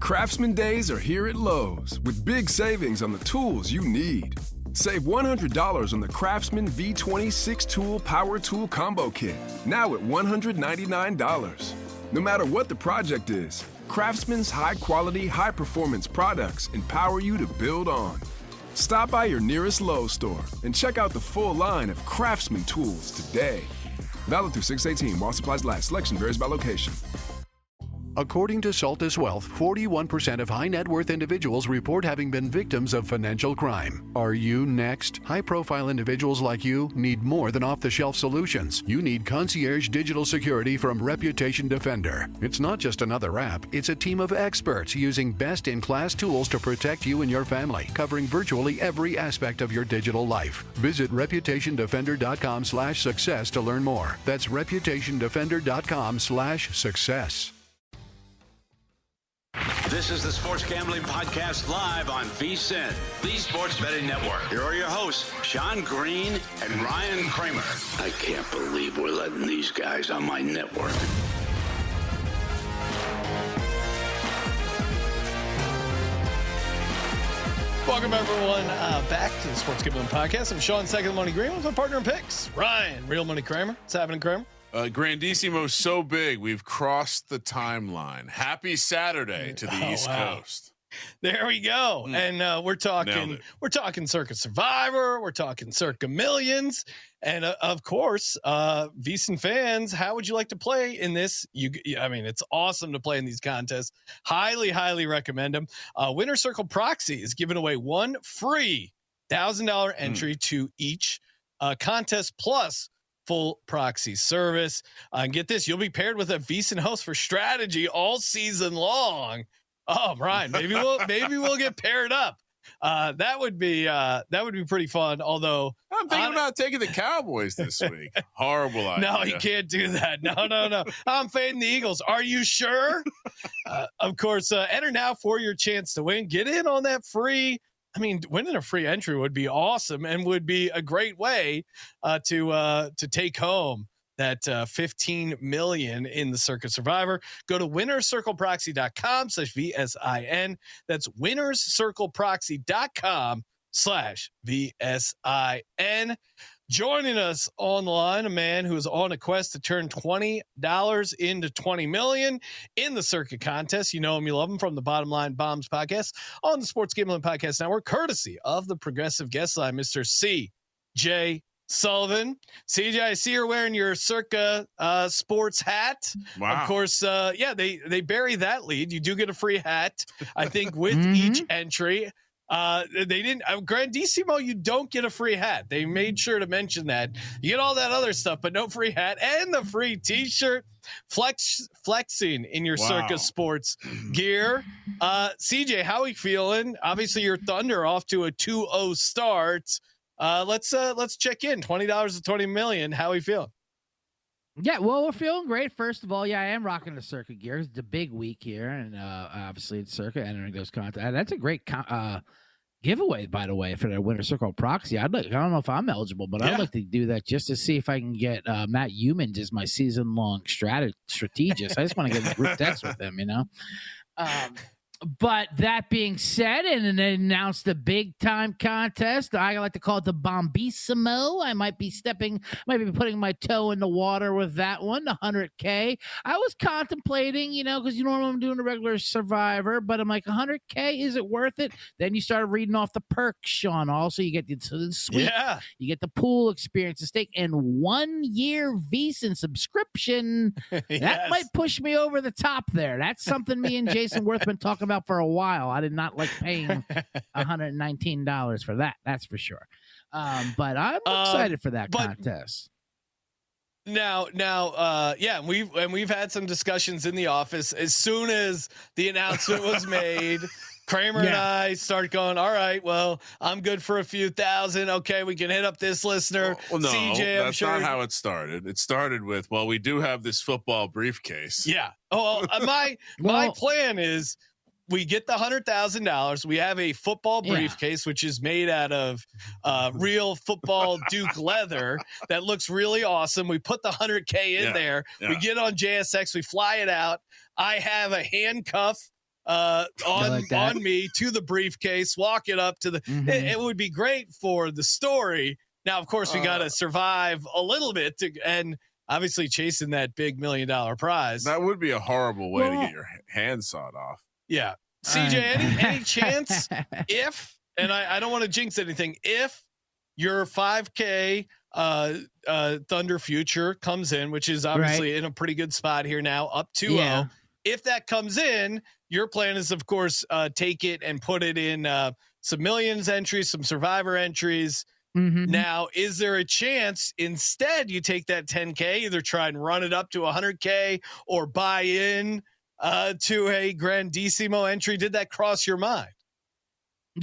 Craftsman Days are here at Lowe's with big savings on the tools you need. Save $100 on the Craftsman V20 6-Tool Power Tool Combo Kit, now at $199. No matter what the project is, Craftsman's high-quality, high-performance products empower you to build on. Stop by your nearest Lowe's store and check out the full line of Craftsman tools today. Valid through 6/18 while supplies last. Selection varies by location. According to Saltus Wealth, 41% of high net worth individuals report having been victims of financial crime. Are you next? High-profile individuals like you need more than off-the-shelf solutions. You need concierge digital security from Reputation Defender. It's not just another app. It's a team of experts using best-in-class tools to protect you and your family, covering virtually every aspect of your digital life. Visit reputationdefender.com/success to learn more. That's reputationdefender.com/success. This is the Sports Gambling Podcast live on VSiN, the Sports Betting Network. Here are your hosts, Sean Green and Ryan Kramer. I can't believe we're letting these guys on my network. Welcome, everyone, back to the Sports Gambling Podcast. I'm Sean, Second Money Green, with my partner in picks, Ryan, Real Money Kramer. What's happening, Kramer? Grandissimo, so big we've crossed the timeline. Happy Saturday to the East Coast. There we go. And we're talking Circa Survivor, we're talking Circa Millions, and of course, VSiN fans, how would you like to play in this? I mean, it's awesome to play in these contests. Highly recommend them. Winner Circle Proxy is giving away one free $1,000 entry to each contest plus full proxy service. And get this, you'll be paired with a VSiN host for strategy all season long. Oh, Brian, maybe we'll get paired up. That would be pretty fun. Although I'm thinking about taking the Cowboys this week. Horrible idea. No, you can't do that. No. I'm fading the Eagles. Are you sure? Of course, enter now for your chance to win. Get in on that free. I mean, winning a free entry would be awesome and would be a great way to take home that $15 million in the Circa Survivor. Go to winnerscircleproxy.com/VSIN. That's winnerscircleproxy.com/VSIN. Joining us on the line, a man who is on a quest to turn $20 into $20 million in the Circa contest. You know him, you love him, from the Bottom Line Bombs podcast on the Sports Gambling Podcast Network, courtesy of the Progressive Guest Line, Mr. C.J. Sullivan. CJ, I see you're wearing your Circa sports hat. Wow. Of course, they bury that lead. You do get a free hat, I think, with each entry. They didn't Grandissimo, you don't get a free hat. They made sure to mention that. You get all that other stuff, but no free hat and the free t-shirt. Flexing in your Circa sports gear. CJ, how are we feeling? Obviously your Thunder off to a 2-0 start. Let's check in. $20 to $20 million. How are we feeling? Yeah, well, we're feeling great. First of all, I am rocking the Circa gear. It's the big week here, and obviously it's Circa entering those contests. That's a great giveaway, by the way, for the Winner Circle Proxy. I don't know if I'm eligible, but I'd like to do that just to see if I can get Matt Humans as my season-long strategist. I just want to get a group text with him, But that being said, and then they announced the big time contest. I like to call it the Bombissimo. I might be putting my toe in the water with that one, the 100K. I was contemplating, because normally I'm doing a regular Survivor, but I'm like, 100K, is it worth it? Then you started reading off the perks, Sean. Also, you get the suite, you get the pool experience, the stake, and 1 year VSiN subscription. That might push me over the top there. That's something me and Jason Worth been talking about for a while. I did not like paying $119 for that. That's for sure. But I'm excited for that contest. Now, we've had some discussions in the office. As soon as the announcement was made, Kramer and I start going, all right, well, I'm good for a few thousand. Okay, we can hit up this listener. Well, no, CJ, that's not how it started. It started with, well, we do have this football briefcase. Yeah. Oh, my plan is, we get the $100,000. We have a football briefcase, which is made out of real football Duke leather that looks really awesome. We put the $100K in there. Yeah. We get on JSX. We fly it out. I have a handcuff on me to the briefcase, walk it up to the. It would be great for the story. Now, of course, we got to survive a little bit and obviously chasing that big $1 million prize. That would be a horrible way to get your hand sawed off. Yeah. CJ, any chance if, and I don't want to jinx anything, if your 5K Thunder future comes in, which is obviously in a pretty good spot here now, up 2-0. If that comes in, your plan is, of course, take it and put it in some millions entries, some survivor entries. Now, is there a chance instead you take that 10K, either try and run it up to 100K or buy in to a grandissimo entry? Did that cross your mind?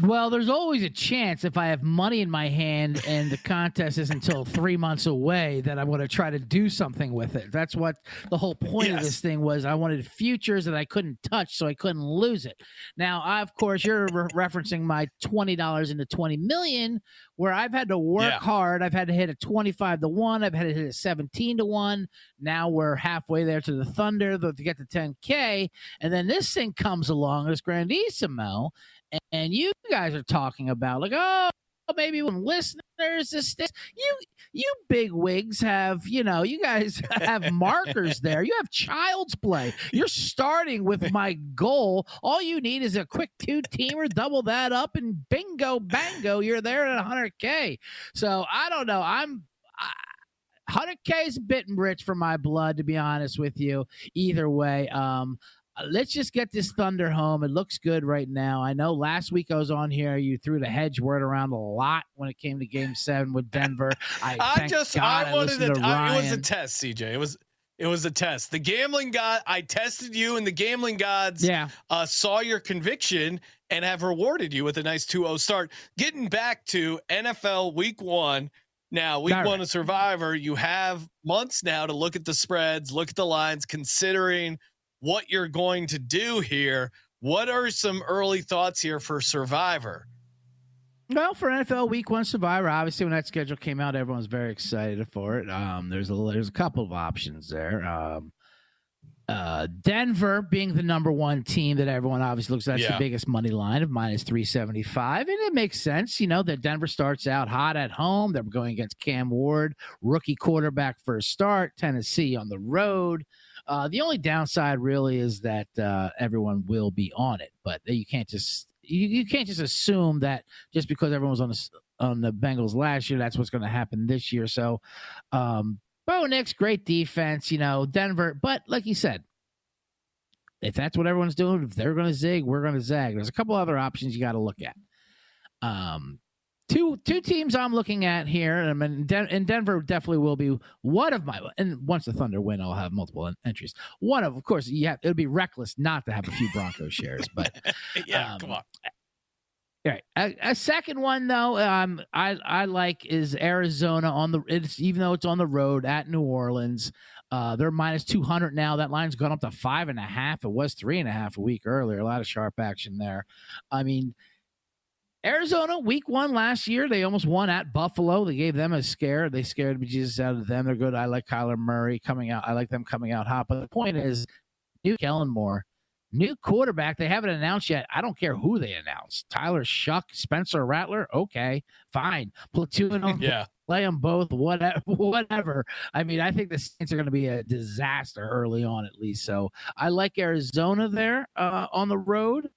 Well, there's always a chance if I have money in my hand and the contest is until 3 months away that I'm going to try to do something with it. That's what the whole point of this thing was. I wanted futures that I couldn't touch so I couldn't lose it. Now, of course, you're referencing my $20 into 20 million where I've had to work hard. I've had to hit a 25-1. I've had to hit a 17-1. Now we're halfway there to the Thunder to get to 10K. And then this thing comes along, this grandissimo. And you guys are talking about like, oh, maybe when listeners, this you big wigs have, you guys have markers there. You have child's play. You're starting with my goal. All you need is a quick 2-teamer, double that up, and bingo, bango, you're there at 100K. So I don't know. 100K is a bit rich for my blood, to be honest with you. Either way, let's just get this Thunder home. It looks good right now. I know last week I was on here. You threw the hedge word around a lot when it came to Game 7 with Denver. I wanted it. It was a test, CJ. It was a test. The gambling god. I tested you, and the gambling gods saw your conviction and have rewarded you with a nice 2-0 start. Getting back to NFL Week 1. Now, Week 1 of Survivor. You have months now to look at the spreads, look at the lines, considering what you're going to do here. What are some early thoughts here for Survivor? Well, for NFL Week 1 Survivor, obviously when that schedule came out, everyone was very excited for it. There's a couple of options there. Denver being the number one team that everyone obviously looks at, the biggest money line of -375. And it makes sense, that Denver starts out hot at home. They're going against Cam Ward, rookie quarterback first start, Tennessee on the road. The only downside really is that everyone will be on it, but you can't just assume that just because everyone was on the Bengals last year, that's what's going to happen this year. So, Bo Nix, great defense, Denver, but like you said, if that's what everyone's doing, if they're going to zig, we're going to zag. There's a couple other options you got to look at. Two teams I'm looking at here, and Denver definitely will be one of my. And once the Thunder win, I'll have multiple entries. Of course, it would be reckless not to have a few Broncos shares, but come on. All right, a second one though, I like is Arizona even though it's on the road at New Orleans. They're -200 now. That line's gone up to 5.5. It was 3.5 a week earlier. A lot of sharp action there. I mean, Arizona, Week 1 last year, they almost won at Buffalo. They gave them a scare. They scared bejesus out of them. They're good. I like Kyler Murray coming out. I like them coming out hot. But the point is, new Kellen Moore, new quarterback. They haven't announced yet. I don't care who they announce. Tyler Shuck, Spencer Rattler. Okay, fine. Platoon them. Play them both. Whatever. I mean, I think the Saints are going to be a disaster early on, at least. So I like Arizona there on the road.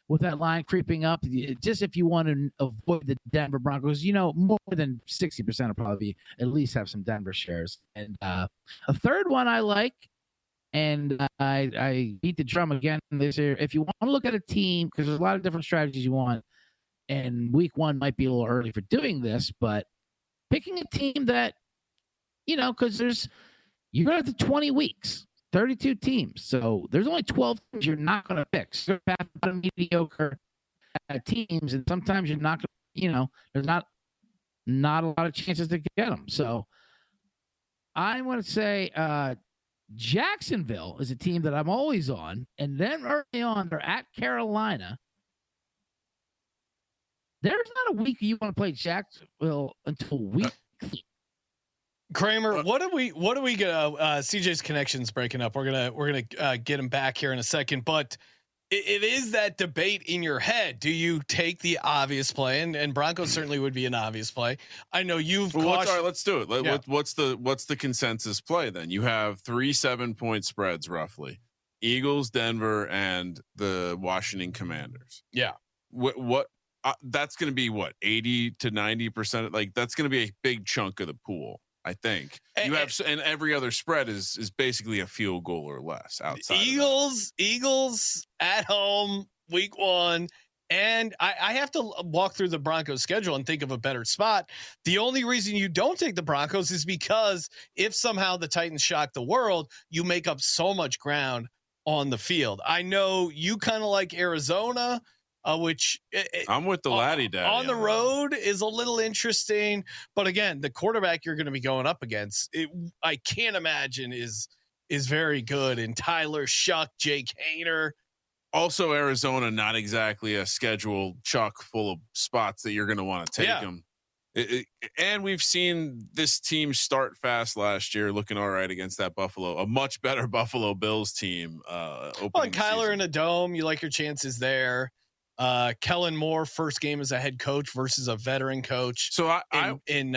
With that line creeping up, just if you want to avoid the Denver Broncos, more than 60% will probably at least have some Denver shares. And a third one I like, and I beat the drum again this year. If you want to look at a team, because there's a lot of different strategies you want, and Week 1 might be a little early for doing this, but picking a team that, because you're going to have 20 weeks. 32 teams. So there's only 12 teams you're not going to pick. So mediocre teams, and sometimes you're not going to, there's not a lot of chances to get them. So I'm going to say Jacksonville is a team that I'm always on. And then early on, they're at Carolina. There's not a week you want to play Jacksonville until week 3. Kramer, what do we go? CJ's connection's breaking up. We're gonna get him back here in a second, but it is that debate in your head. Do you take the obvious play? And Broncos certainly would be an obvious play. I know you've. All right, let's do it. What's the consensus play then? You have 3 7-point spreads roughly: Eagles, Denver, and the Washington Commanders. Yeah. What that's going to be 80 to 90%. Like that's going to be a big chunk of the pool. I think you have, and every other spread is basically a field goal or less outside. Eagles at home week 1. And I have to walk through the Broncos schedule and think of a better spot. The only reason you don't take the Broncos is because if somehow the Titans shock the world, you make up so much ground on the field. I know you kind of like Arizona, which I'm with the laddie daddy on the road is a little interesting, but again, the quarterback you're going to be going up against, I can't imagine is very good. And Tyler Shuck, Jake Hayner. Also, Arizona, not exactly a schedule chock full of spots that you're going to want to take them. And we've seen this team start fast last year, looking all right against that a much better Buffalo Bills team. And Kyler in a dome, you like your chances there. Kellen Moore, first game as a head coach versus a veteran coach. So blanking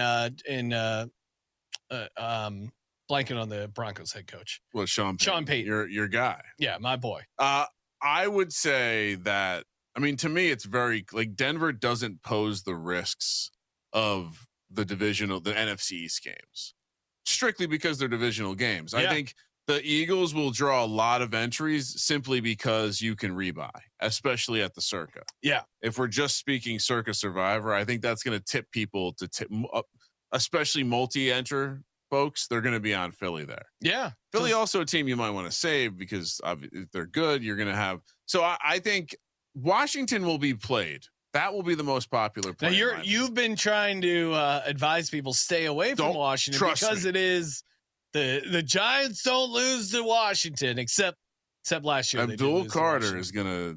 on the Broncos head coach. Well, Sean Payton, your guy. Yeah, my boy. I would say that, to me, it's very like Denver doesn't pose the risks of the NFC East games strictly because they're divisional games. Yeah. I think the Eagles will draw a lot of entries simply because you can rebuy, especially at the Circa. Yeah. If we're just speaking Circa Survivor, I think that's going to tip people to tip, especially multi-enter folks. They're going to be on Philly there. Yeah. Philly also a team you might want to save because if they're good, you're going to have. So I think Washington will be played. That will be the most popular play. Now you've been trying to advise people stay away from Washington because it is the Giants don't lose to Washington except last year. Abdul Carter is going to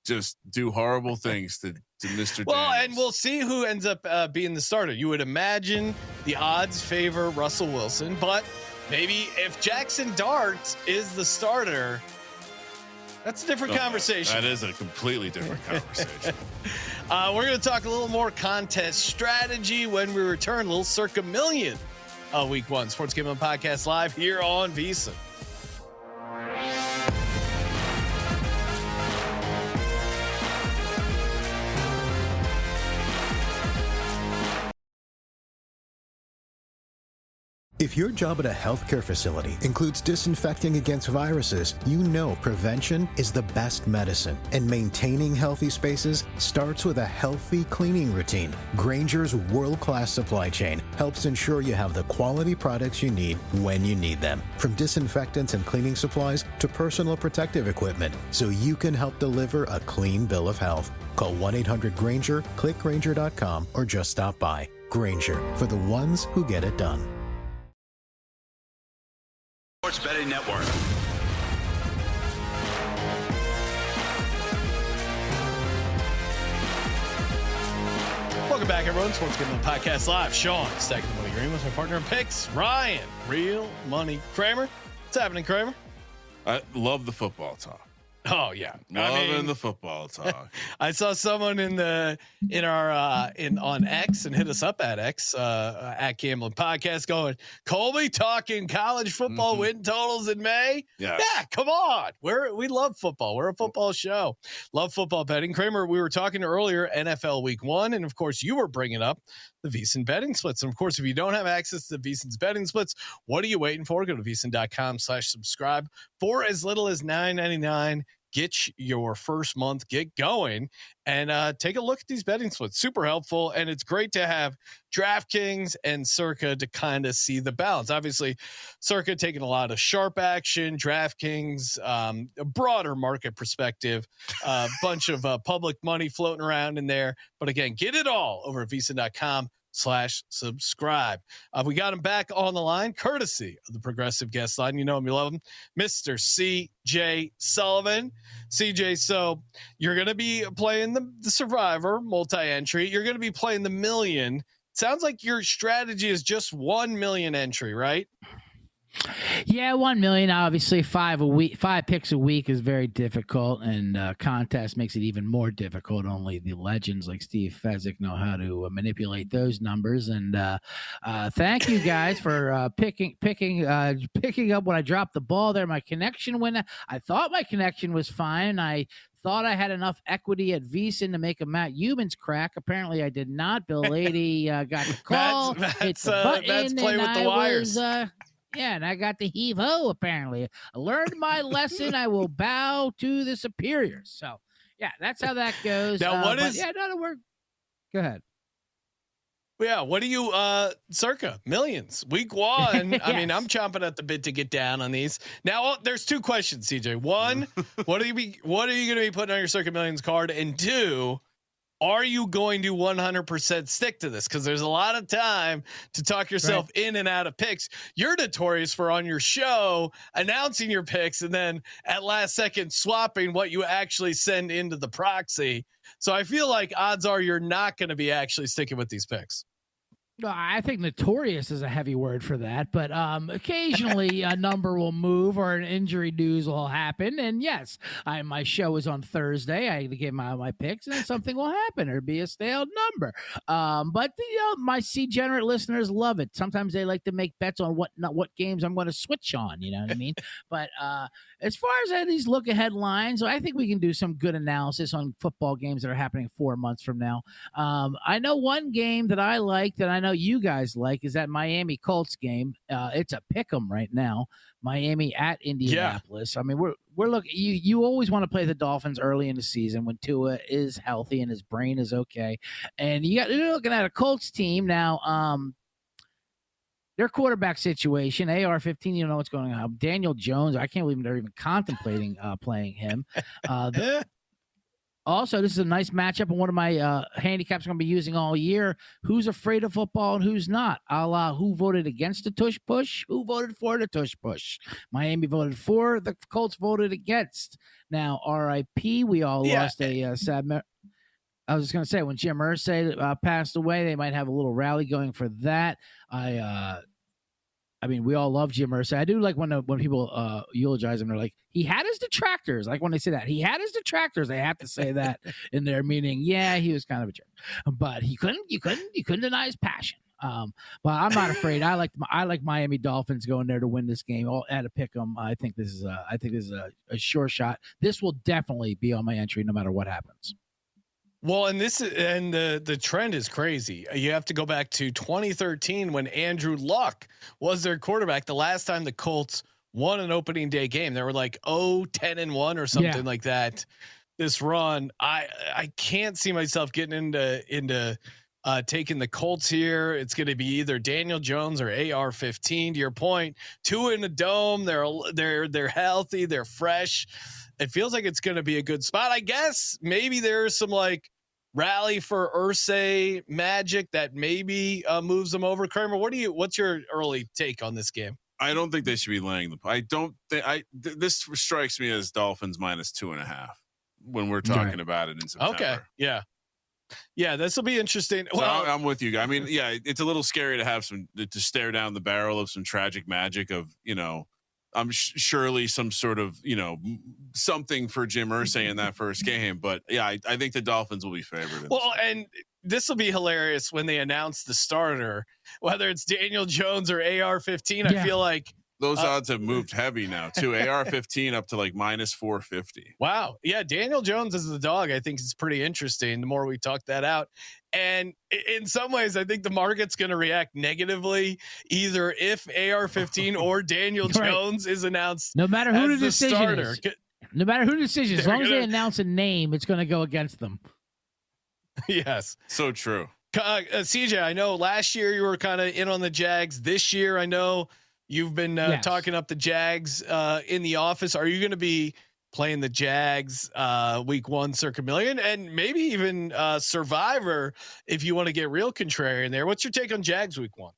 just do horrible things to Mr. Well, Daniels. and we'll see who ends up being the starter. You would imagine the odds favor Russell Wilson, but maybe if Jackson Dart is the starter, that's a different conversation. That is a completely different conversation. We're going to talk a little more contest strategy when we return. A little Circa Million week 1 Sports Gambling Podcast live here on VSiN. If your job at a healthcare facility includes disinfecting against viruses, you know prevention is the best medicine. And maintaining healthy spaces starts with a healthy cleaning routine. Grainger's world-class supply chain helps ensure you have the quality products you need when you need them. From disinfectants and cleaning supplies to personal protective equipment, so you can help deliver a clean bill of health. Call 1-800-GRAINGER, click Grainger.com, or just stop by. Grainger, for the ones who get it done. Sports Betting Network. Welcome back, everyone. Sports Gambling Podcast live. Sean, stacking the money green with my partner in picks, Ryan, Real Money Kramer. What's happening, Kramer? I love the football talk. Oh yeah, loving the football talk. I saw someone on X and hit us up at X at Gambling Podcast going, Colby talking college football win totals in May. Yes. Yeah, come on. We love football. We're a football show. Love football betting. Kramer, we were talking earlier NFL Week 1, and of course you were bringing up the VSiN betting splits. And of course, if you don't have access to VSiN's betting splits, what are you waiting for? Go to VSiN.com/subscribe for as little as $9.99. Get your first month, get going, and take a look at these betting splits. Super helpful, and it's great to have DraftKings and Circa to kind of see the balance. Obviously, Circa taking a lot of sharp action, DraftKings, a broader market perspective, a bunch of public money floating around in there. But again, get it all over at VSiN.com/subscribe. We got him back on the line, courtesy of the Progressive Guest Line. You know him, you love him, Mr. CJ Sullivan. CJ, so you're going to be playing the Survivor multi-entry. You're going to be playing the Million sounds like your strategy is just 1 million entry, right? Yeah, 1 million. Obviously, 5 picks a week is very difficult, and contest makes it even more difficult. Only the legends like Steve Fezzik know how to manipulate those numbers. And thank you guys for picking up when I dropped the ball there. My connection I thought my connection was fine. I thought I had enough equity at VSiN to make a Matt Humans crack. Apparently, I did not. Bill Lady got the call. Hit the button, that's play with the wires. Yeah, and I got the heave ho. Apparently, I learned my lesson. I will bow to the superiors. So, yeah, that's how that goes. Now, that'll work. Go ahead. Yeah, what do you circa millions week 1? Yes. I mean, I'm chomping at the bit to get down on these. Now, there's 2 questions, CJ. 1, what are you going to be putting on your circa millions card? And 2, are you going to 100% stick to this? Because there's a lot of time to talk yourself in and out of picks. You're notorious for on your show announcing your picks and then at last second swapping what you actually send into the proxy. So I feel like odds are you're not going to be actually sticking with these picks. I think notorious is a heavy word for that, but occasionally a number will move or an injury news will happen. And yes, my show is on Thursday. I give my picks, and something will happen or be a stale number. But my C-generate listeners love it. Sometimes they like to make bets on what games I'm going to switch on. You know what I mean? But as far as these look ahead lines, I think we can do some good analysis on football games that are happening 4 months from now. I know one game that I like that I know you guys like is that Miami Colts game. It's a pick 'em right now. Miami at Indianapolis. Yeah. I mean, we're looking. You always want to play the Dolphins early in the season when Tua is healthy and his brain is okay. And you're looking at a Colts team now. Their quarterback situation, AR-15, you know what's going on. Daniel Jones, I can't believe they're even contemplating playing him. Also, this is a nice matchup, and one of my handicaps I'm going to be using all year. Who's afraid of football and who's not? A la who voted against the tush push? Who voted for the tush push? Miami voted for. The Colts voted against. Now, RIP, we all lost a sad I was just going to say, when Jim Irsay passed away, they might have a little rally going for that. I mean, we all love Jim Irsay. I do like when people eulogize him. They're like, he had his detractors. Like when they say that, he had his detractors. They have to say that in their meaning. Yeah, he was kind of a jerk, but you couldn't deny his passion. But I'm not afraid. I like Miami Dolphins going there to win this game. All at a pick 'em. I think this is a sure shot. This will definitely be on my entry no matter what happens. Well, and the trend is crazy. You have to go back to 2013 when Andrew Luck was their quarterback. The last time the Colts won an opening day game, they were like 10-1 or something like that. This run, I can't see myself getting into taking the Colts here. It's going to be either Daniel Jones or AR-15. To your point, 2 in the dome. They're healthy. They're fresh. It feels like it's going to be a good spot. I guess maybe there's some like rally for Irsay magic that maybe moves them over. Kramer, what's your early take on this game? I don't think they should be laying the. I don't think this strikes me as Dolphins -2.5 when we're talking about it in September. Okay. Yeah, this will be interesting. So I'm with you. I mean, yeah, it's a little scary to have to stare down the barrel of some tragic magic of, I'm surely some sort of, something for Jim Irsay in that first game. But yeah, I think the Dolphins will be favored. Well, and this will be hilarious when they announce the starter, whether it's Daniel Jones or AR-15. I feel like those odds have moved heavy now too. AR-15 up to like -450. Wow. Yeah. Daniel Jones is the dog. I think it's pretty interesting. The more we talk that out. And in some ways, I think the market's going to react negatively either if AR-15 or Daniel Jones is announced. No matter who the decision is. No matter who the decision, as long as they announce a name, it's going to go against them. Yes. So true. CJ, I know last year you were kind of in on the Jags. This year, I know you've been talking up the Jags in the office. Are you going to be playing the Jags week 1 circa million and maybe even Survivor if you want to get real contrarian there? What's your take on Jags week 1?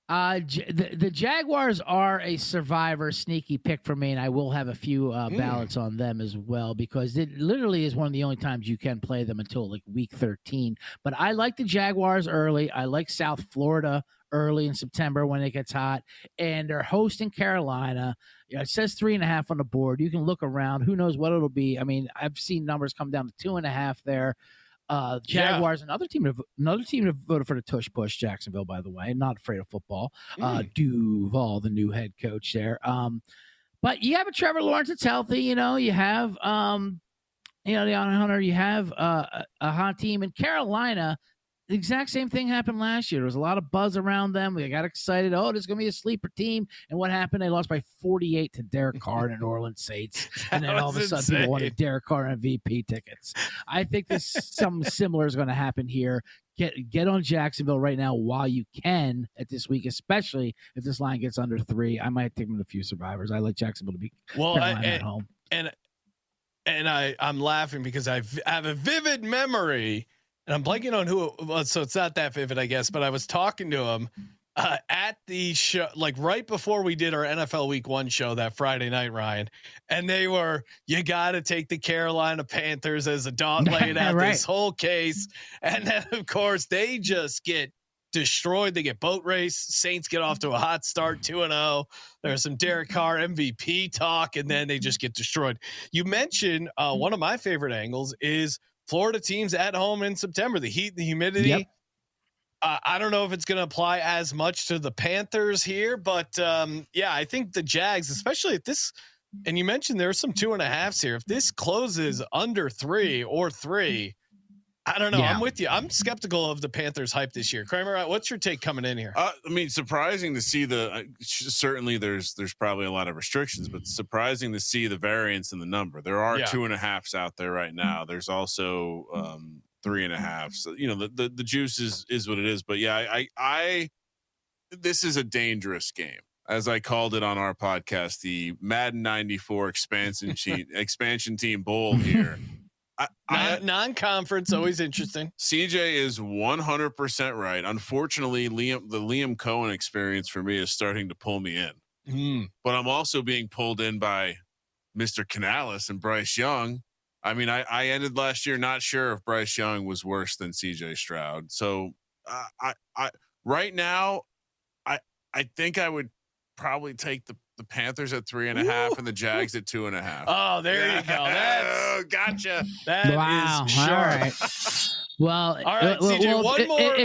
The Jaguars are a survivor sneaky pick for me, and I will have a few ballots on them as well, because it literally is one of the only times you can play them until like week 13. But I like the Jaguars early. I like South Florida early in September when it gets hot, and they're hosting Carolina. It says 3.5 on the board. You can look around. Who knows what it'll be? I mean, I've seen numbers come down to 2.5 there. Jaguars, another team that voted for the tush push, Jacksonville, by the way, not afraid of football. Duval, the new head coach there. But you have a Trevor Lawrence that's healthy. You have, Leon Hunter. You have a hot team in Carolina. The exact same thing happened last year. There was a lot of buzz around them. We got excited. Oh, this is going to be a sleeper team. And what happened? They lost by 48 to Derek Carr and the New Orleans Saints. And then all of a sudden, people wanted Derek Carr MVP tickets. I think something similar is going to happen here. Get on Jacksonville right now while you can at this week, especially if this line gets under 3. I might take them to a few survivors. I like Jacksonville to be at home. And I'm laughing because I have a vivid memory. And I'm blanking on who it was, so it's not that vivid, I guess. But I was talking to him at the show, like right before we did our NFL Week 1 show that Friday night, Ryan. And they were, you got to take the Carolina Panthers as a dog, laying out this whole case. And then, of course, they just get destroyed. They get boat race. Saints get off to a hot start, 2-0. There's some Derek Carr MVP talk, and then they just get destroyed. You mentioned one of my favorite angles is Florida teams at home in September, the heat, the humidity. Yep. I don't know if it's going to apply as much to the Panthers here, but I think the Jags, especially at this, and you mentioned there are some 2.5s here. If this closes under 3 or 3, I don't know. Yeah. I'm with you. I'm skeptical of the Panthers hype this year. Kramer, what's your take coming in here? I mean, surprising to see certainly there's probably a lot of restrictions, but surprising to see the variance in the number. There are 2.5s out there right now. There's also 3.5. So, the juice is what it is, but I this is a dangerous game. As I called it on our podcast, the Madden 94 expansion team bowl here. Non-conference, always interesting. CJ is 100% right. Unfortunately, the Liam Cohen experience for me is starting to pull me in. But I'm also being pulled in by Mr. Canales and Bryce Young. I mean, I ended last year not sure if Bryce Young was worse than CJ Stroud. So I right now, I think I would probably take the Panthers at 3.5 and the Jags at 2.5. Oh, there you go. That's gotcha. That is sharp. All right. Well, all right, CJ, one more.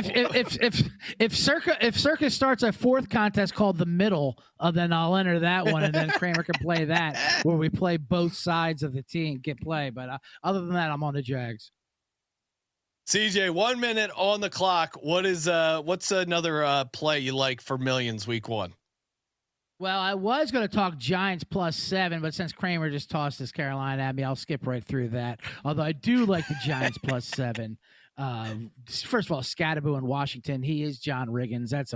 If Circus starts a 4th contest called the Middle, then I'll enter that one, and then Kramer can play that, where we play both sides of the team get play. But other than that, I'm on the Jags. CJ, 1 minute on the clock. What's another play you like for millions week 1? Well, I was going to talk Giants +7, but since Kramer just tossed this Carolina at me, I'll skip right through that. Although I do like the Giants +7. First of all, Scatterbo in Washington. He is John Riggins. That's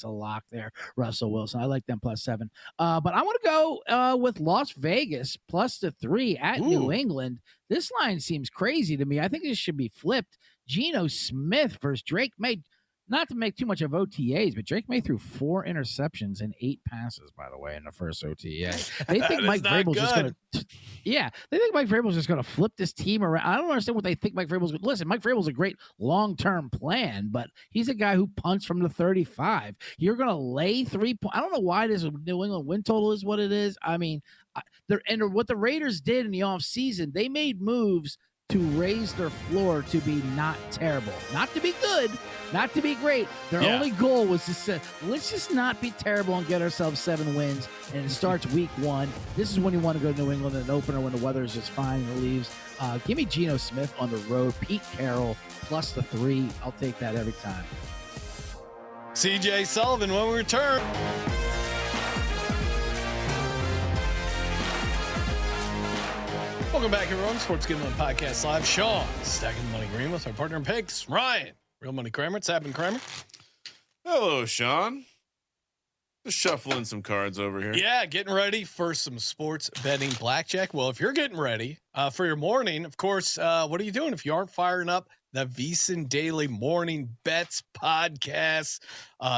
a lock there. Russell Wilson. I like them +7. But I want to go with Las Vegas +3 at New England. This line seems crazy to me. I think this should be flipped. Geno Smith versus Drake May. Not to make too much of OTAs, but Drake May threw 4 interceptions and 8 passes, by the way, in the first OTA. They think Mike Vrabel's just going to, they think Mike Vrabel's just going to flip this team around. I don't understand what they think Mike Vrabel's going to, listen, Mike Vrabel's a great long-term plan, but he's a guy who punts from the 35. You're going to lay 3 points. I don't know why this New England win total is what it is. I mean, what the Raiders did in the offseason, they made moves to raise their floor to be not terrible, not to be good, not to be great. Their only goal was to say, let's just not be terrible and get ourselves 7 wins. And it starts week 1. This is when you want to go to New England in an opener when the weather is just fine and it leaves. Give me Geno Smith on the road, Pete Carroll +3. I'll take that every time. CJ Sullivan when we return. Welcome back, everyone. Sports Gambling Podcast Live. Sean, Stacking the Money Green with our partner in picks, Ryan, Real Money Kramer. It's happening, Kramer. Hello, Sean. Just shuffling some cards over here. Yeah, getting ready for some sports betting blackjack. Well, if you're getting ready for your morning, of course, what are you doing if you aren't firing up the VSiN Daily Morning Bets podcast?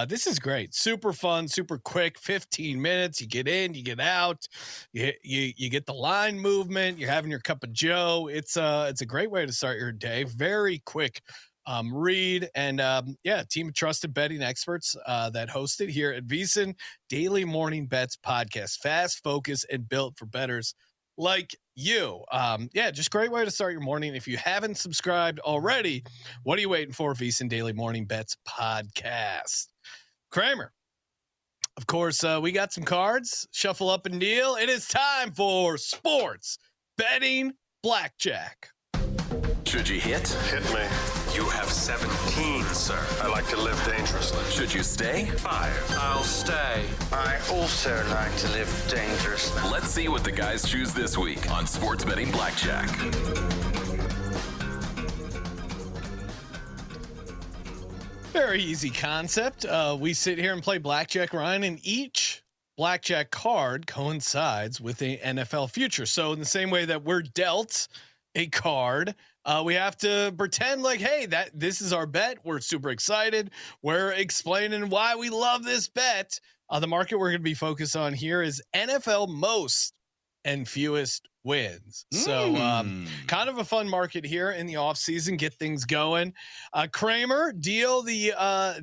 This is great. Super fun, super quick, 15 minutes. You get in, you get out, you get the line movement, you're having your cup of joe. It's a great way to start your day. Very quick read and team of trusted betting experts that host it here at VSiN Daily Morning Bets podcast. Fast, focused, and built for bettors like you. Just great way to start your morning. If you haven't subscribed already, what are you waiting for? VSiN Daily Morning Bets podcast. Kramer, of course, we got some cards. Shuffle up and deal. It is time for sports betting blackjack. Should you hit? Hit me. You have 17, sir. I like to live dangerously. Should you stay? 5. I'll stay. I also like to live dangerously. Let's see what the guys choose this week on Sports Betting Blackjack. Very easy concept. We sit here and play blackjack, Ryan, and each blackjack card coincides with the NFL future. So in the same way that we're dealt a card, we have to pretend like, hey, this is our bet. We're super excited. We're explaining why we love this bet. The market we're going to be focused on here is NFL most and fewest wins. So kind of a fun market here in the off season. Get things going. Kramer, deal the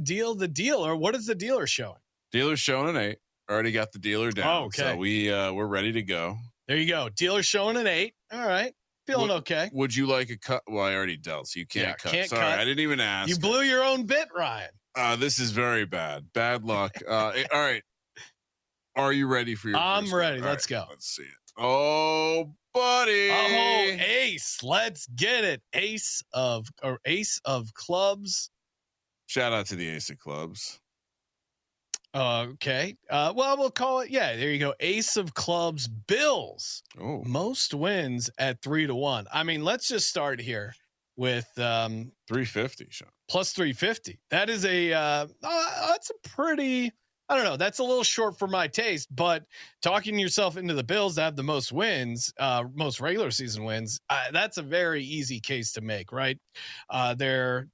dealer. What is the dealer showing? Dealer's showing an 8. Already got the dealer down. Oh, okay. So we're ready to go. There you go. Dealer showing an 8. All right. Feeling okay. Would you like a cut? Well, I already dealt, so you can't cut. Sorry, cut. I didn't even ask. You blew your own bit, Ryan. This is very bad. Bad luck. All right. Are you ready for your I'm first ready. One? Let's go. Let's see it. Oh, buddy. Oh, ace. Let's get it. Ace of clubs. Shout out to the ace of clubs. Okay. Well, we'll call it. Yeah, there you go. Ace of clubs, Bills. Oh, most wins at 3-1. I mean, let's just start here with 350, Sean. Plus 350. That is that's a pretty, I don't know. That's a little short for my taste, but talking yourself into the Bills to have the most wins, most regular season wins, that's a very easy case to make, right? They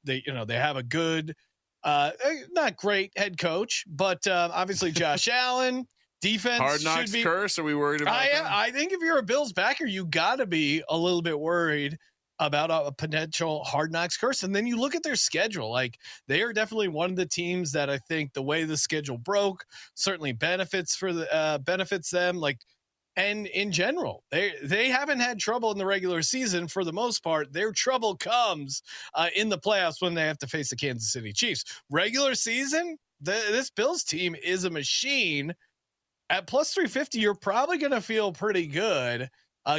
have a good, not great head coach, but obviously Josh Allen. Defense Hard Knocks curse. Are we worried about that? I think if you're a Bills backer, you got to be a little bit worried about a potential Hard Knocks curse. And then you look at their schedule, like they are definitely one of the teams that I think the way the schedule broke certainly benefits them. Like, and in general, they haven't had trouble in the regular season for the most part. Their trouble comes in the playoffs when they have to face the Kansas City Chiefs. Regular season, this Bills team is a machine. At plus 350, you're probably going to feel pretty good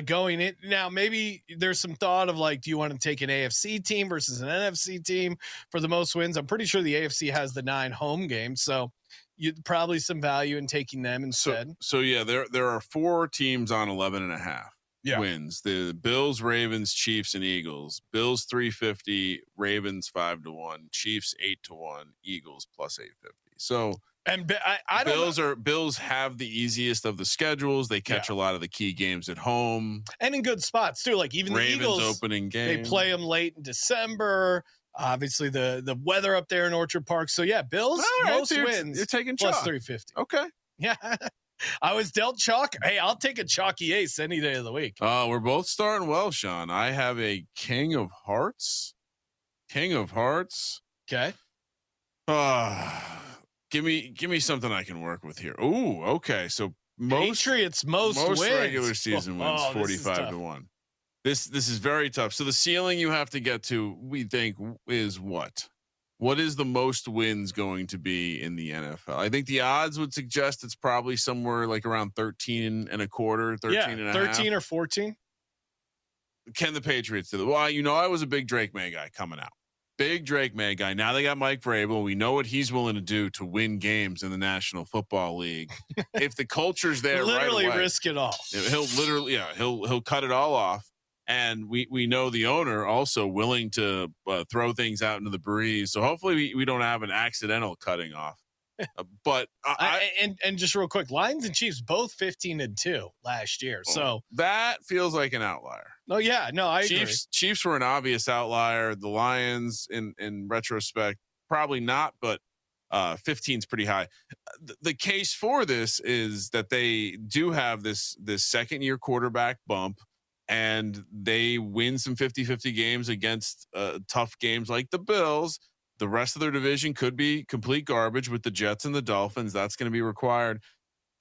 going in. Now, maybe there's some thought of like, do you want to take an AFC team versus an NFC team for the most wins? I'm pretty sure the AFC has the 9 home games, so you'd probably some value in taking them instead. So yeah, there are 4 teams on 11.5 wins. The Bills, Ravens, Chiefs, and Eagles. Bills 350, Ravens 5-1, Chiefs 8-1, Eagles plus 850. So. And I don't Bills have the easiest of the schedules. They catch a lot of the key games at home and in good spots too. Like even Ravens the Eagles opening game, they play them late in December. Obviously the weather up there in Orchard Park. So yeah, Bills most wins. You're taking plus chalk. 350. Okay. Yeah. I was dealt chalk. Hey, I'll take a chalky ace any day of the week. We're both starting well, Sean. I have a King of Hearts. Okay. Give me something I can work with here. Ooh, okay. So Patriots most wins. Regular season wins 45-1. This is very tough. So the ceiling you have to get to, we think, is what? What is the most wins going to be in the NFL? I think the odds would suggest it's probably somewhere like around 13 and a quarter, 13 and a half. 13 or 14. Can the Patriots do that? Well, I was a big Drake May guy coming out. Big Drake May guy. Now they got Mike Vrabel. We know what he's willing to do to win games in the National Football League. If the culture's there, literally right away, risk it all. He'll cut it all off. And we know the owner also willing to throw things out into the breeze. So hopefully we don't have an accidental cutting off. But and just real quick, Lions and Chiefs both 15-2 last year. So that feels like an outlier. Oh yeah, no, I agree. Chiefs were an obvious outlier. The Lions, in retrospect, probably not, but 15 is pretty high. The case for this is that they do have this second year quarterback bump, and they win some 50-50 games against tough games like the Bills. The rest of their division could be complete garbage with the Jets and the Dolphins. That's going to be required.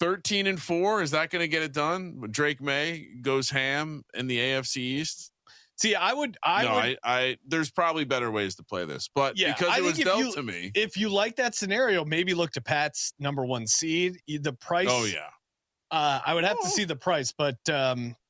13-4, is that going to get it done? Drake May goes ham in the AFC East. See, there's probably better ways to play this, but because it was dealt to me. If you like that scenario, maybe look to Pat's number 1 seed. The price. Oh yeah. I would have to see the price, but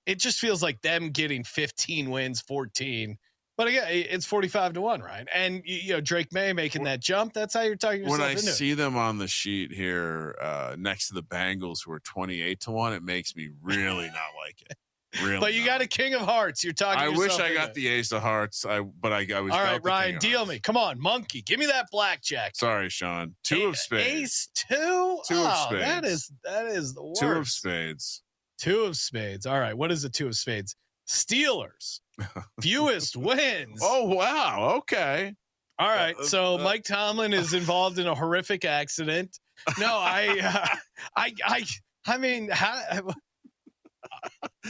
it just feels like them getting 15 wins, 14. But again, it's 45-1, right? And Drake May making that jump. That's how you're talking yourself when I into see them on the sheet here next to the Bengals, who are 28-1, it makes me really not like it. Really, but you got a King of Hearts. You're talking. I wish I got the Ace of Hearts. I was. All right, Ryan, deal me. Come on, monkey. Give me that blackjack. Sorry, Sean. 2 of spades. Ace 2. 2 of spades. That is the worst. 2 of spades. 2 of spades. All right. What is the 2 of spades? Steelers. Fewest wins. Oh wow. Okay. All right. So Mike Tomlin is involved in a horrific accident. No, I mean,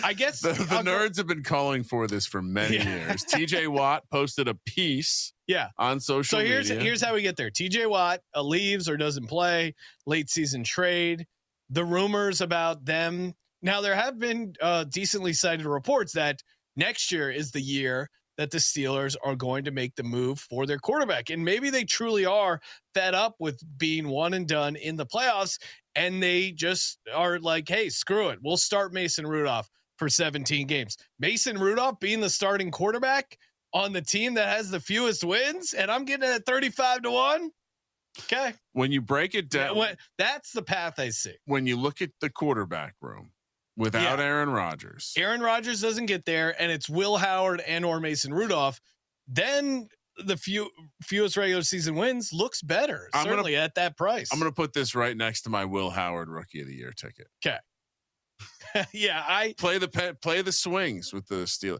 I guess the nerds have been calling for this for many years. TJ Watt posted a piece on social media. So here's how we get there. TJ Watt leaves or doesn't play, late season trade. The rumors about them. Now there have been decently cited reports that next year is the year that the Steelers are going to make the move for their quarterback. And maybe they truly are fed up with being one and done in the playoffs. And they just are like, hey, screw it. We'll start Mason Rudolph for 17 games. Mason Rudolph being the starting quarterback on the team that has the fewest wins. And I'm getting it at 35-1. Okay. When you break it down, that's the path I see. When you look at the quarterback room without Aaron Rodgers doesn't get there, and it's Will Howard and or Mason Rudolph. Then the fewest regular season wins looks better, certainly at that price. I'm going to put this right next to my Will Howard Rookie of the Year ticket. Okay. I play the swings with the Steelers.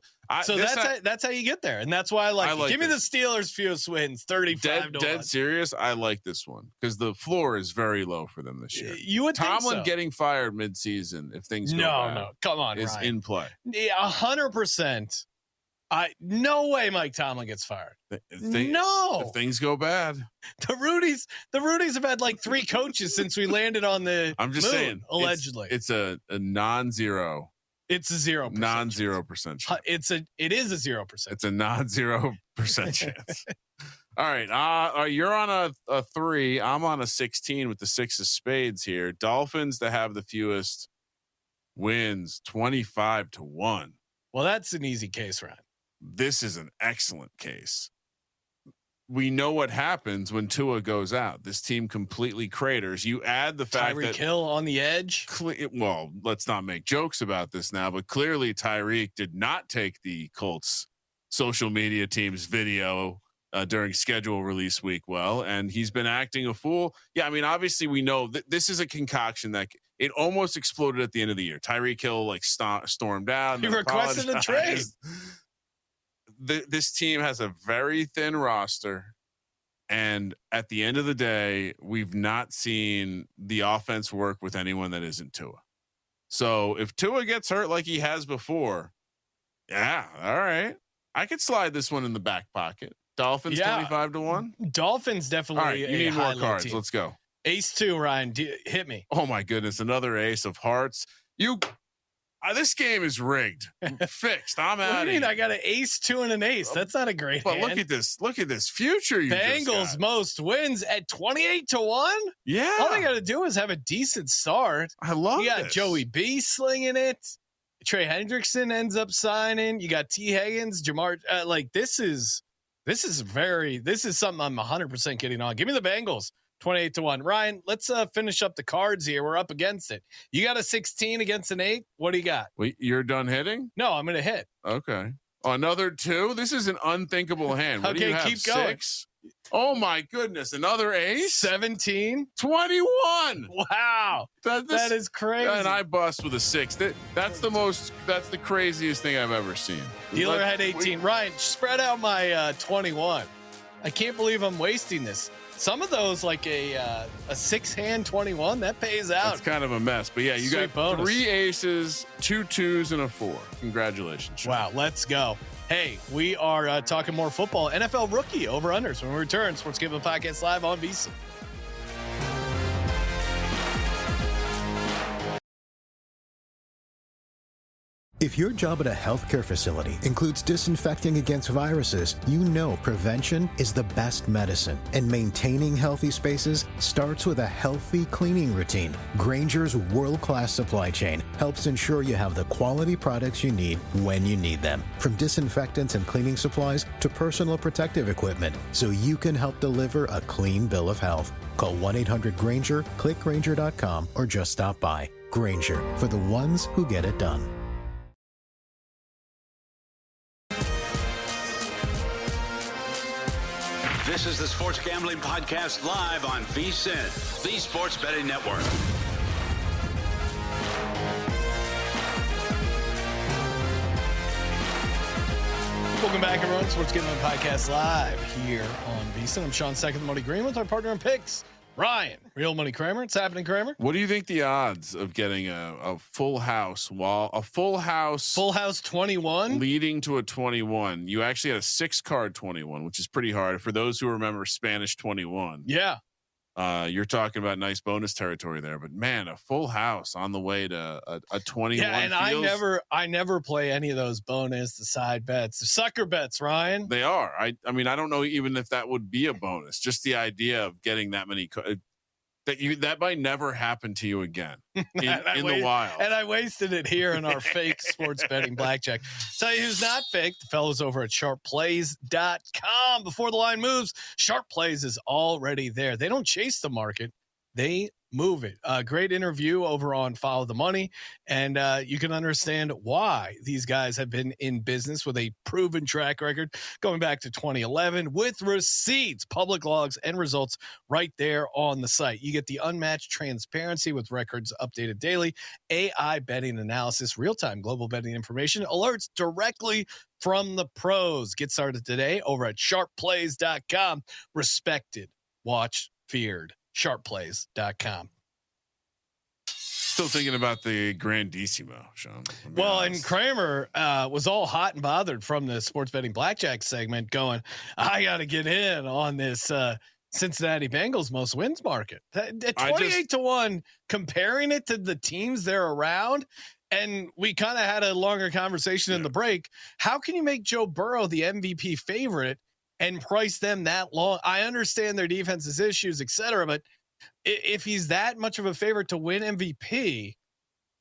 That's how you get there, and that's why I like give me the Steelers fewest wins 35-1. Dead serious. I like this one because the floor is very low for them this year. You would Tomlin think so. getting fired mid-season if things go bad. No, come on, is Ryan. in play. 100%. No way Mike Tomlin gets fired. If things go bad. The Rudies have had like 3 coaches since we landed on the I'm just moon, saying allegedly. It's a non-zero. It's a 0%. Non-0% chance. It is a 0%. It's a non-0% chance. All right. You're on a 3. I'm on a 16 with the 6 of spades here. Dolphins to have the fewest wins 25-1. Well, that's an easy case, Ryan. This is an excellent case. We know what happens when Tua goes out. This team completely craters. You add the fact that Tyreek Hill on the edge. Well, let's not make jokes about this now, but clearly Tyreek did not take the Colts social media team's video during schedule release week well, and he's been acting a fool. Yeah, I mean, obviously we know that this is a concoction that it almost exploded at the end of the year. Tyreek Hill stormed out. He requested a trade. This team has a very thin roster, and at the end of the day, we've not seen the offense work with anyone that isn't Tua. So if Tua gets hurt like he has before, all right, I could slide this one in the back pocket. Dolphins 25-1. Dolphins definitely. All right, you need more cards. Team. Let's go. Ace 2, Ryan. Hit me. Oh my goodness, another ace of hearts. This game is rigged. Fixed. I'm out. What do you mean? I got an ace 2 and an ace. That's not a great hand. Look at this. Look at this future. Bengals most wins at 28-1. Yeah. All they got to do is have a decent start. I love it. You got Joey B slinging it. Trey Hendrickson ends up signing. You got T Higgins, Jamar. This is something I'm 100% getting on. Give me the Bengals. 28-1. Ryan, let's finish up the cards here. We're up against it. You got a 16 against an 8. What do you got? Wait, you're done hitting? No, I'm going to hit. Okay. Another 2. This is an unthinkable hand. What do you have? Keep going. 6? Oh my goodness. Another ace. 17. 21. Wow. That is crazy. And I bust with a 6. That's the craziest thing I've ever seen. Dealer had 18. Ryan, spread out my 21. I can't believe I'm wasting this. Some of those, like a 6-hand 21, that pays out. It's kind of a mess. But yeah, you got bonus. 3 aces, 2 2s, and a 4. Congratulations, Sean. Wow, let's go. Hey, we are talking more football. NFL rookie over-unders when we return. Sports Gambling Podcast live on VSiN. If your job at a healthcare facility includes disinfecting against viruses, you know prevention is the best medicine. And maintaining healthy spaces starts with a healthy cleaning routine. Grainger's world-class supply chain helps ensure you have the quality products you need when you need them. From disinfectants and cleaning supplies to personal protective equipment, so you can help deliver a clean bill of health. Call 1-800-GRAINGER, click Grainger.com, or just stop by. Grainger, for the ones who get it done. This is the Sports Gambling Podcast live on VSiN, the Sports Betting Network. Welcome back, everyone. Sports Gambling Podcast live here on VSiN. I'm Sean Second, the Money Green, with our partner in picks, Ryan, Real Money Kramer. It's happening, Kramer. What do you think the odds of getting a full house full house 21 leading to a 21? You actually had a 6-card 21, which is pretty hard for those who remember Spanish 21. Yeah. You're talking about nice bonus territory there, but man, a full house on the way to a 21. Yeah, and I never play any of those bonus, the side bets, the sucker bets, Ryan. They are. I mean, I don't know even if that would be a bonus. Just the idea of getting that many that might never happen to you again in the wild. And I wasted it here in our fake sports betting blackjack. Tell you who's not fake, the fellows over at sharpplays.com. Before the line moves, Sharp Plays is already there. They don't chase the market. They move it. Great interview over on Follow the Money. And you can understand why these guys have been in business with a proven track record going back to 2011 with receipts, public logs, and results right there on the site. You get the unmatched transparency with records updated daily, AI betting analysis, real-time global betting information, alerts directly from the pros. Get started today over at sharpplays.com. Respected, watched, feared. Sharpplays.com. Still thinking about the Grandissimo, Sean. Well, and Kramer was all hot and bothered from the sports betting blackjack segment going, I got to get in on this Cincinnati Bengals most wins market. At 28-1, comparing it to the teams they're around. And we kind of had a longer conversation in the break. How can you make Joe Burrow the MVP favorite and price them that long? I understand their defense's issues, etc. But if he's that much of a favorite to win MVP,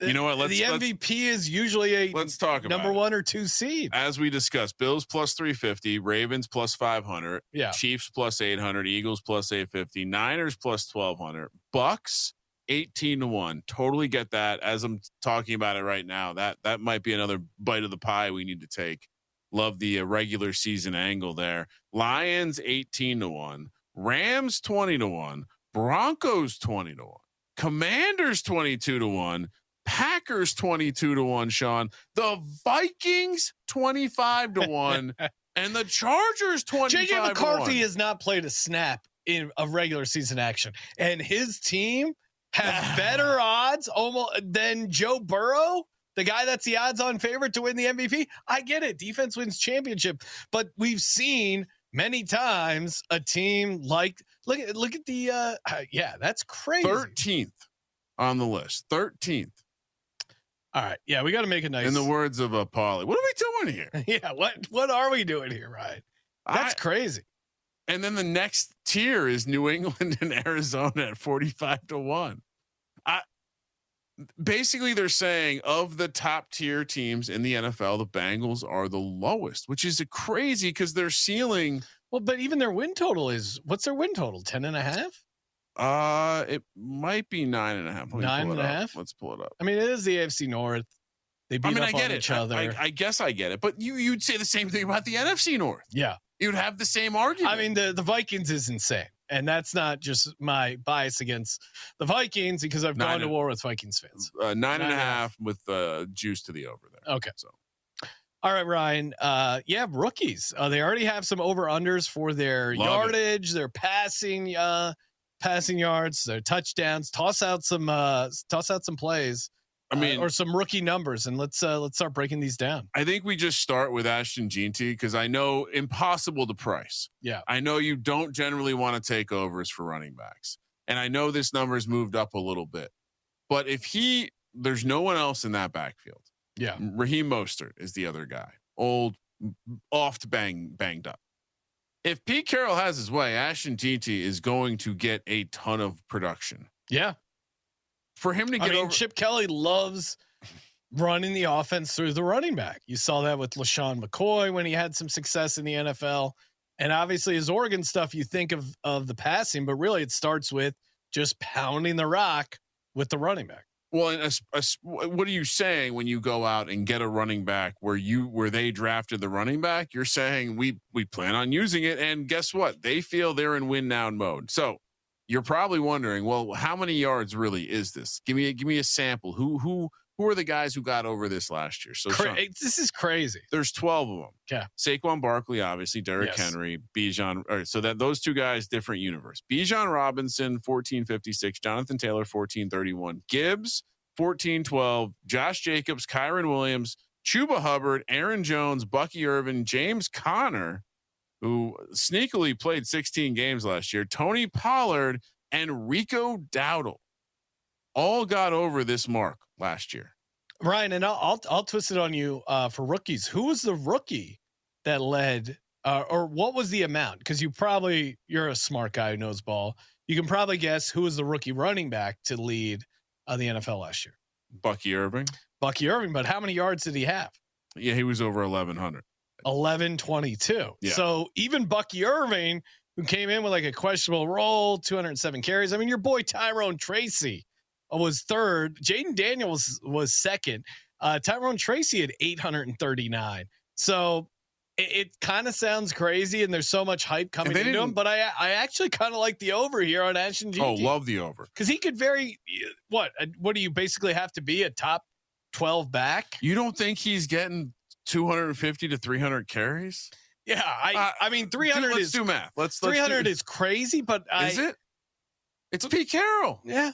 you know what? The MVP is usually let's talk about number 1 or 2 seed. As we discussed, Bills plus 350, Ravens plus 500, yeah, Chiefs plus 800, Eagles plus 850, Niners plus 1200, Bucks 18-1. Totally get that. As I'm talking about it right now, that might be another bite of the pie we need to take. Love the regular season angle there. Lions 18-1, Rams 20-1, Broncos 20-1, Commanders 22-1, Packers 22-1. Sean, the Vikings 25-1, and the Chargers 25-1. JJ McCarthy has not played a snap in a regular season action, and his team has better odds almost than Joe Burrow, the guy that's the odds-on favorite to win the MVP. I get it. Defense wins championship, but we've seen many times a team like look at the that's crazy. 13th on the list. 13th. All right. Yeah, we got to make it nice. In the words of Paulie, what are we doing here? Yeah, what are we doing here, Ryan? That's crazy. And then the next tier is New England and Arizona at 45-1. Basically, they're saying of the top tier teams in the NFL, the Bengals are the lowest, which is crazy because their ceiling. Well, but even their win total what's their win total? 10.5? It might be 9.5. 9.5. Let's pull it up. I mean, it is the AFC North. They beat up on each other. I guess I get it, but you'd say the same thing about the NFC North. Yeah. you'd have the same argument. I mean, the Vikings is insane. And that's not just my bias against the Vikings because I've gone to war with Vikings fans. 9.5 with juice to the over there. Okay. So, all right, Ryan. Rookies. They already have some over-unders for their yardage, their passing yards, their touchdowns. Toss out some plays. I mean, or some rookie numbers, and let's start breaking these down. I think we just start with Ashton Jeanty because I know impossible to price. Yeah, I know you don't generally want to take overs for running backs, and I know this number's moved up a little bit. But if there's no one else in that backfield. Yeah, Raheem Mostert is the other guy, old, oft banged up. If Pete Carroll has his way, Ashton Jeanty is going to get a ton of production. Yeah. For him to get over, Chip Kelly loves running the offense through the running back. You saw that with LaShawn McCoy when he had some success in the NFL. And obviously his Oregon stuff, you think of the passing, but really it starts with just pounding the rock with the running back. Well, and what are you saying when you go out and get a running back where they drafted the running back? You're saying we plan on using it, and guess what? They feel they're in win now mode. So you're probably wondering, well, how many yards really is this? Give me a sample. Who are the guys who got over this last year? So Sean, this is crazy. There's 12 of them. Okay. Saquon Barkley, obviously, Derrick Henry, Bijan. All right, so that those two guys, different universe. Bijan Robinson, 1456. Jonathan Taylor, 1431. Gibbs, 1412. Josh Jacobs, Kyron Williams, Chuba Hubbard, Aaron Jones, Bucky Irvin, James Conner, who sneakily played 16 games last year, Tony Pollard, and Rico Dowdle all got over this mark last year. Ryan, and I'll twist it on you for rookies. Who was the rookie that led, or what was the amount? Because you're a smart guy who knows ball. You can probably guess who was the rookie running back to lead the NFL last year. Bucky Irving, but how many yards did he have? Yeah, he was over 1,100. 1122. Yeah. So even Bucky Irving, who came in with like a questionable role, 207 carries. I mean, your boy Tyrone Tracy was third. Jaden Daniels was second. Tyrone Tracy had 839. So it kind of sounds crazy, and there's so much hype coming into him. But I actually kind of like the over here on Ashton Jeanty. Oh, love the over because he could what do you basically have to be a top 12 back? You don't think he's getting 250 to 300 carries? Yeah, I mean 300 let's do math. 300 is crazy, but is it? It's Pete Carroll. Yeah,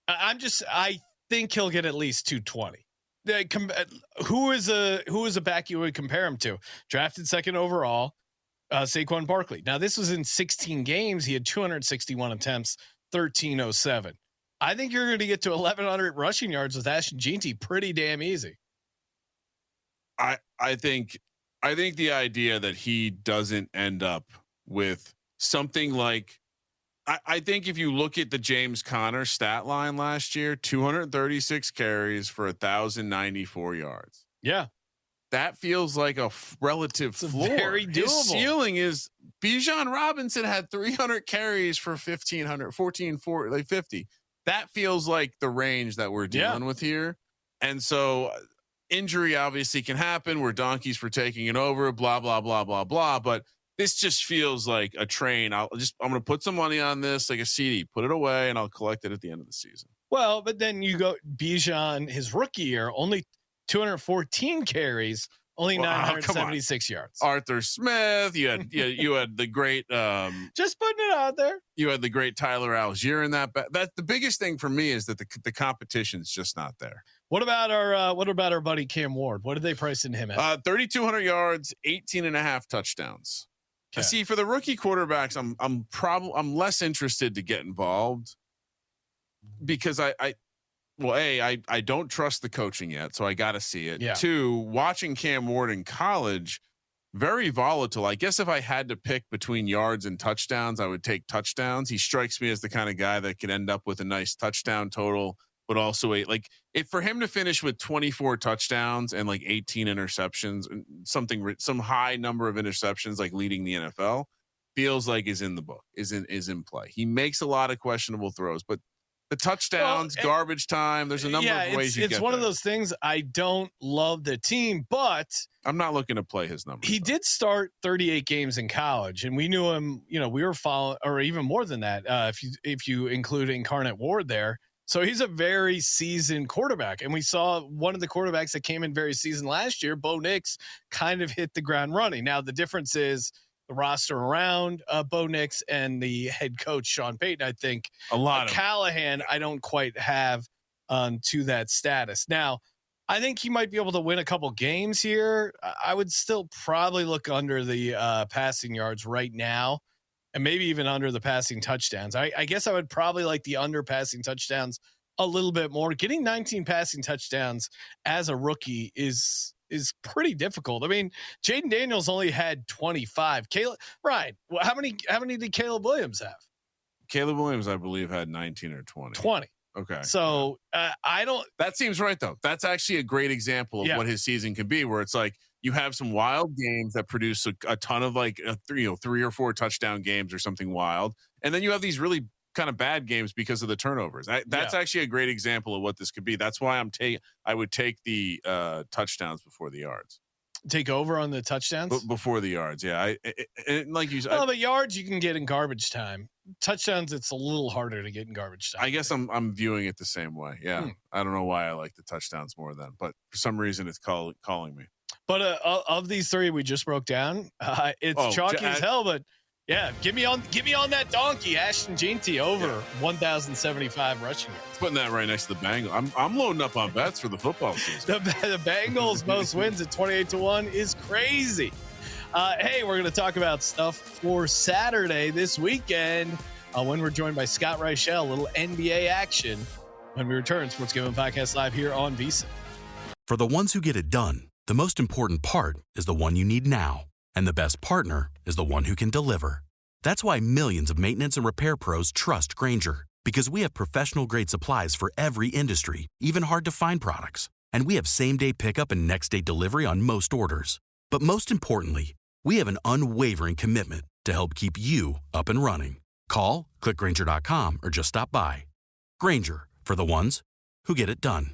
I think he'll get at least 220. Who is a back you would compare him to? Drafted second overall, Saquon Barkley. Now this was in 16 games. He had 261 attempts, 1307. I think you're going to get to 1,100 rushing yards with Ashton Jeanty pretty damn easy. I think the idea that he doesn't end up with something like, I think if you look at the James Conner stat line last year, 236 carries for 1,094 yards. Yeah. That feels like a relative floor. Very doable. His ceiling is Bijan Robinson had 300 carries for 1,450. That feels like the range that we're dealing with here. And so injury obviously can happen. We're donkeys for taking it over, blah, blah, blah, blah, blah. But this just feels like a train. I'm going to put some money on this, like a CD, put it away, and I'll collect it at the end of the season. Well, but then you go Bijan, his rookie year, only 214 carries, only 976 yards. Arthur Smith, you had the great just putting it out there. You had the great Tyler Algier in that. That's the biggest thing for me is that the competition's just not there. What about our buddy Cam Ward? What did they price in him at? 3,200 yards, 18.5 touchdowns. Okay. See, for the rookie quarterbacks, I'm less interested to get involved because I don't trust the coaching yet, so I got to see it. Yeah. 2, watching Cam Ward in college, very volatile. I guess if I had to pick between yards and touchdowns, I would take touchdowns. He strikes me as the kind of guy that could end up with a nice touchdown total, but also for him to finish with 24 touchdowns and like 18 interceptions and some high number of interceptions, like leading the NFL, feels like is in the book, is in play. He makes a lot of questionable throws, but The touchdowns, garbage time. There's a number of ways you get it's one there. of those things. I don't love the team, but I'm not looking to play his numbers. He did start 38 games in college, and we knew him. We were following, or even more than that, if you include Incarnate Ward there. So he's a very seasoned quarterback, and we saw one of the quarterbacks that came in very seasoned last year, Bo Nix, kind of hit the ground running. Now the difference is the roster around Bo Nix and the head coach Sean Payton. I think a lot of Callahan. I don't quite have to that status. Now I think he might be able to win a couple games here. I would still probably look under the passing yards right now, and maybe even under the passing touchdowns. I guess I would probably like the under passing touchdowns a little bit more. Getting 19 passing touchdowns as a rookie is pretty difficult. I mean, Jaden Daniels only had 25. Ryan, how many did Caleb Williams have? Caleb Williams, I believe, had 19 or 20. 20. Okay. So I don't. That seems right, though. That's actually a great example of what his season can be, where it's like you have some wild games that produce a ton of like 3 or 4 touchdown games or something wild, and then you have these really kind of bad games because of the turnovers. That's actually a great example of what this could be. That's why I would take the touchdowns before the yards. Take over on the touchdowns before the yards. Yeah, like you said. Well, but yards you can get in garbage time. Touchdowns, it's a little harder to get in garbage time. I guess I'm viewing it the same way. Yeah, I don't know why I like the touchdowns more than, but for some reason it's calling me. But of these 3 we just broke down, it's chalky as hell. But yeah, give me on that donkey, Ashton Jeanty over 1,075 rushing yards. Putting that right next to the Bengals. I'm loading up on bets for the football season. The Bengals most wins at 28-1 is crazy. Hey, we're going to talk about stuff for Saturday this weekend when we're joined by Scott Reichel. A little NBA action when we return. Sports Gambling Podcast live here on VSiN. For the ones who get it done, the most important part is the one you need now. And the best partner is the one who can deliver. That's why millions of maintenance and repair pros trust Grainger, because we have professional-grade supplies for every industry, even hard-to-find products. And we have same-day pickup and next-day delivery on most orders. But most importantly, we have an unwavering commitment to help keep you up and running. Call, click Grainger.com, or just stop by. Grainger, for the ones who get it done.